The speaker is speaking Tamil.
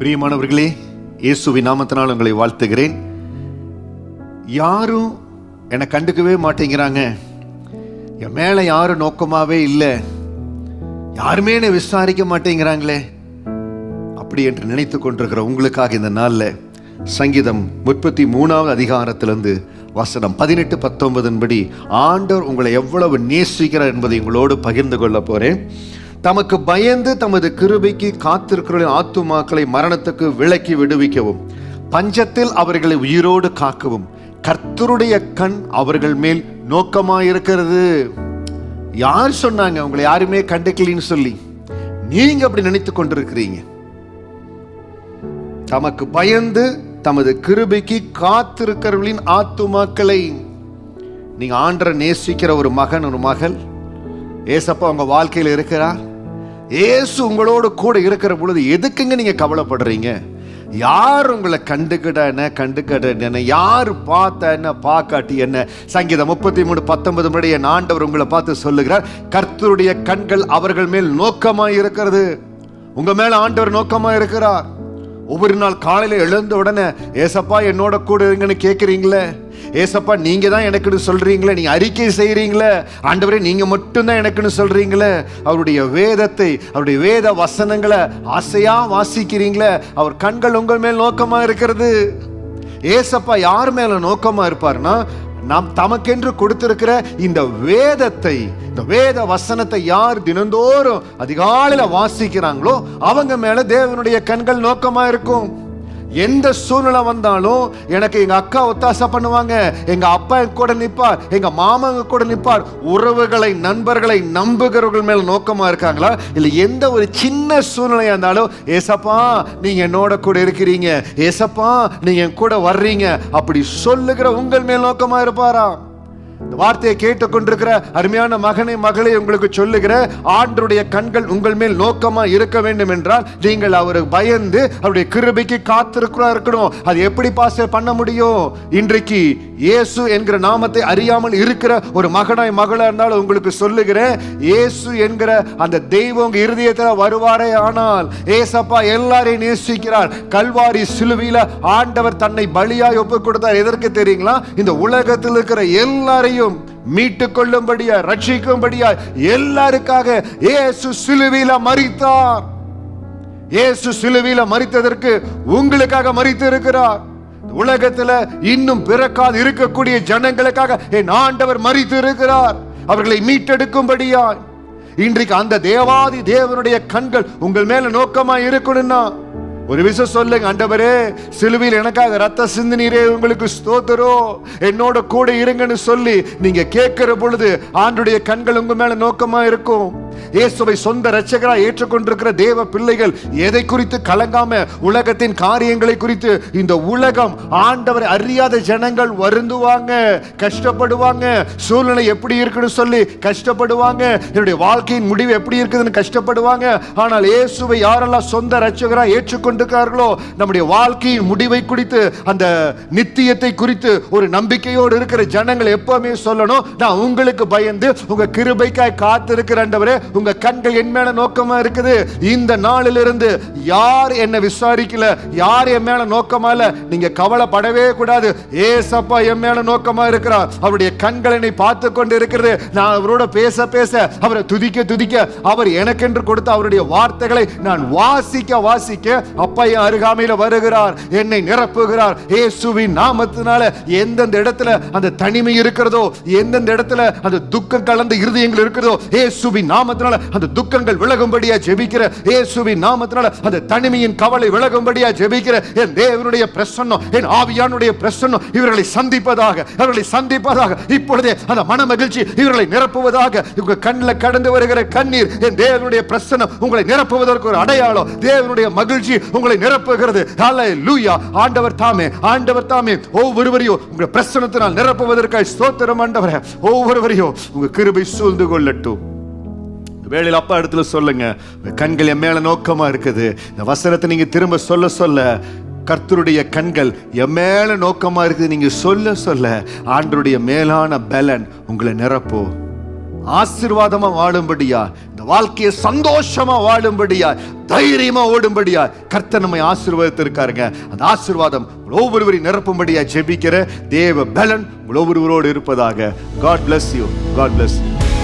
பிரியமானவர்களே, இயேசுவின் நாமத்தினால் உங்களை வாழ்த்துகிறேன். யாரும் என்னை கண்டுக்கவே மாட்டேங்கிறாங்க, என் மேலே யாரும் நோக்கமாகவே இல்லை, யாருமே என்னை விசாரிக்க மாட்டேங்கிறாங்களே அப்படி என்று நினைத்து கொண்டிருக்கிற உங்களுக்காக இந்த நாளில் சங்கீதம் 33 அதிகாரத்திலிருந்து வசனம் 18-19 படி ஆண்டவர் உங்களை எவ்வளவு நேசிக்கிறார் என்பதை உங்களோடு பகிர்ந்து கொள்ள போறேன். தமக்கு பயந்து தமது கிருபைக்கு காத்திருக்கிற ஆத்துமாக்களை மரணத்துக்கு விலக்கி விடுவிக்கவும், பஞ்சத்தில் அவர்களை உயிரோடு காக்கவும் கர்த்தருடைய கண் அவர்கள் மேல் நோக்கமாயிருக்கிறது. யார் சொன்னாங்க உங்களை யாருமே கண்டுக்கலின்னு சொல்லி? நீங்க அப்படி நினைத்து கொண்டிருக்கிறீங்க. தமக்கு பயந்து தமது கிருபைக்கு காத்திருக்கிறவர்களின் ஆத்துமாக்களை. நீங்க ஆண்டரை நேசிக்கிற ஒரு மகன், ஒரு மகள், ஏசப்பா உங்க வாழ்க்கையில் இருக்கிறார். ஏசு உங்களோடு கூட இருக்கிற பொழுது எதுக்குங்க நீங்க கவலைப்படுறீங்க? யார் உங்களை கண்டுக்கிட்ட என்ன, யார் பார்த்த என்ன, பார்க்காட்டி என்ன? சங்கீதம் 33:19 படி என் ஆண்டவர் உங்களை பார்த்து சொல்லுகிறார், கர்த்தருடைய கண்கள் அவர்கள் மேல் நோக்கமாய் இருக்கிறது. உங்க மேல ஆண்டவர் நோக்கமாய் இருக்கிறார். ஒவ்வொரு நாள் காலையில எழுந்த உடனே ஏசப்பா என்னோட கூட இருங்கன்னு கேட்குறீங்களே, ஏசப்பா நீங்க தான் எனக்குன்னு சொல்றீங்களே, நீங்க அறிக்கை செய்யறீங்களே, ஆண்டவரே நீங்க மட்டும்தான் எனக்குன்னு சொல்றீங்களே, அவருடைய வேதத்தை, அவருடைய வேத வசனங்களை ஆசையா வாசிக்கிறீங்களே, அவர் கண்கள் உங்கள் மேல் நோக்கமா இருக்கிறது. ஏசப்பா யார் மேல நோக்கமா இருப்பார்னா, நாம் தமக்கென்று கொடுத்திருக்கிற இந்த வேதத்தை, இந்த வேத வசனத்தை யார் தினந்தோறும் அதிகாலையில வாசிக்கிறாங்களோ அவங்க மேல தேவனுடைய கண்கள் நோக்கமா இருக்கும். எந்த சூழ்நிலை வந்தாலும் எனக்கு எங்க அக்கா ஒத்தாசை பண்ணுவாங்க, எங்க அப்பா என் கூட நிற்பார், எங்க மாமா எங்க கூட நிற்பார். உறவுகளை, நண்பர்களை நம்புகிறவர்கள் மேல நோக்கமா இருக்காங்களா? இல்ல எந்த ஒரு சின்ன சூழ்நிலையா இருந்தாலும் ஏசப்பா நீங்க என்னோட கூட இருக்கிறீங்க, ஏசப்பா நீங்க என் கூட வர்றீங்க அப்படி சொல்லுகிற உங்கள் மேல் நோக்கமா இருப்பாரா? இந்த வார்த்தையை கேட்டுக்கொண்டிருக்கிற அருமையான மகனை, மகளை உங்களுக்கு சொல்லுகிற, ஆண்டருடைய கண்கள் உங்கள் மேல் நோக்கமா இருக்க வேண்டும் என்றால் நீங்கள் அவருக்கு பயந்து அவருடைய கிருபைக்கு காத்திருக்கிறா இருக்கணும். அது எப்படி பாஸ்டர் பண்ண முடியும்? இன்றைக்கு இயேசு என்கிற நாமத்தை அறியாமல் இருக்கிற ஒரு மகனாய், மகளா இருந்தாலும் உங்களுக்கு சொல்லுகிறேன், இயேசு என்கிற அந்த தெய்வம் உங்க இருதயத்தில் வருவாரே ஆனால், ஏசப்பா எல்லாரையும் நேசிக்கிறார். கல்வாரி சிலுவையில ஆண்டவர் தன்னை பலியாய் ஒப்பு கொடுத்தார். எதற்கு தெரியுங்களா? இந்த உலகத்தில் இருக்கிற எல்லாரையும் மீட்டுக் கொள்ளும்படியா, ரட்சிக்கும்படியா, எல்லாருக்காக இயேசு சிலுவையில மரித்தார். இயேசு சிலுவையில மரித்ததற்கு உங்களுக்காக மரித்து இருக்கிறார். உலகத்துல இன்னும் பிறக்காது இருக்கக்கூடிய ஜனங்களுக்காக என் ஆண்டவர் மரித்து இருக்கிறார், அவர்களை மீட்டெடுக்கும்படியா. இன்றைக்கு அந்த தேவாதி தேவனுடைய கண்கள் உங்கள் மேல நோக்கமா இருக்கணும்னா ஒரு விஷயம் சொல்லுங்க, ஆண்டவரே சிலுவையில் எனக்காக ரத்த சிந்தினீரே, உங்களுக்கு ஸ்தோத்திரம், என்னோட கூட இருங்கன்னு சொல்லி நீங்க கேட்கிற பொழுது ஆண்டவருடைய கண்கள் உங்க மேல நோக்கமா இருக்கும். இயேசுவை சொந்த இரட்சகராய் ஏற்றுக்கொண்டிருக்கிற தேவ பிள்ளைகள் எதை குறித்து கலங்காம, உலகத்தின் காரியங்களை குறித்து, இந்த உலகம் ஆண்டவரை அறியாத ஜனங்கள் வருந்துவாங்க, கஷ்டப்படுவாங்க, சூழ்நிலை எப்படி இருக்குன்னு சொல்லி கஷ்டப்படுவாங்க, என்னுடைய வாழ்க்கையின் முடிவு எப்படி இருக்குதுன்னு கஷ்டப்படுவாங்க. ஆனால் இயேசுவை யாரெல்லாம் சொந்த இரட்சகராய் ஏற்றுக்கொண்டிருக்கிறார்களோ, நம்முடைய வாழ்க்கையின் முடிவை குறித்து, அந்த நித்தியத்தை குறித்து ஒரு நம்பிக்கையோடு இருக்கிற ஜனங்கள் எப்பவுமே சொல்லணும், நான் உங்களுக்கு பயந்து உங்க கிருபைக்காய் காத்திருக்கிற ஆண்டவரே, உங்க கண்கள் என் மேல நோக்கமா இருக்குது. இந்த நாளிலிருந்து யார் என்ன விசாரிக்கல, யார் என் மேல நோக்கமா இல்ல, நீங்க கவலைப்படவே கூடாது. ஏசப்பா என் மேல நோக்கமா இருக்கிறார், அவருடைய கண்கள் என்னை பார்த்து கொண்டு இருக்கிறது. நான் அவரோட பேச பேச, அவரை துதிக்க துதிக்க, அவர் எனக்கென்று கொடுத்த அவருடைய வார்த்தைகளை நான் வாசிக்க வாசிக்க அப்பா என் அருகாமையில வருகிறார், என்னை நிரப்புகிறார். இயேசுவின் நாமத்தினால எந்தெந்த இடத்துல அந்த தனிமை இருக்கிறதோ, எந்தெந்த இடத்துல அந்த துக்கம் கலந்த இருதயங்கள் இருக்கிறதோ, இயேசுவின் நாமத்தினால அந்த துக்கங்கள் விலகும்படியா ஜெபிக்கிற, இயேசுவின் நாமத்தினால அந்த தனிமையின் கவலை விலகும்படியா ஜெபிக்கிற என் தேவனுடைய பிரசன்னம், என் ஆவியானுடைய பிரசன்னம் இவர்களை சந்திப்பதாக, அவர்களை சந்திப்பதாக. இப்பொழுதே அந்த மன மகிழ்ச்சி இவர்களை நிரப்புவதாக. உங்க கண்ணில் கடந்து வருகிற கண்ணீர் என் தேவனுடைய பிரசன்னம் உங்களை நிரப்புவதற்கு ஒரு அடையாளம். தேவனுடைய மகிழ்ச்சி உங்களை நிரப்புகிறது. ஹல்லேலூயா. ஆண்டவர் தாமே, ஆண்டவர் தாமே ஒவ்வொருவரையும் உங்க பிரசன்னத்தினால் நிரப்புவதற்காக ஸ்தோத்திரம் ஆண்டவரே. ஒவ்வொருவரையும் உங்க கிருபை சூழ்ந்து கொள்ளட்டும். வேளையில் அப்பா இடத்துல சொல்லுங்க, கண்கள் என் மேல நோக்கமா இருக்குது. இந்த வசனத்தை நீங்க திரும்ப சொல்ல சொல்ல கர்த்தருடைய கண்கள் என் மேல நோக்கமா இருக்குது நீங்க சொல்ல சொல்ல ஆண்டவருடைய மேலான பலன் உங்களை நிரப்போ. ஆசீர்வாதமா வாழும்படியா, இந்த வாழ்க்கையை சந்தோஷமா வாழும்படியா, தைரியமா ஓடும்படியா கர்த்தர் நம்மை ஆசீர்வாதத்திருக்காருங்க. அந்த ஆசீர்வாதம் ஒவ்வொருவரையும் நிரப்பும்படியா ஜெபிக்கிற தேவ பலன் ஒவ்வொருவரோடு இருப்பதாக. God bless you. God bless you.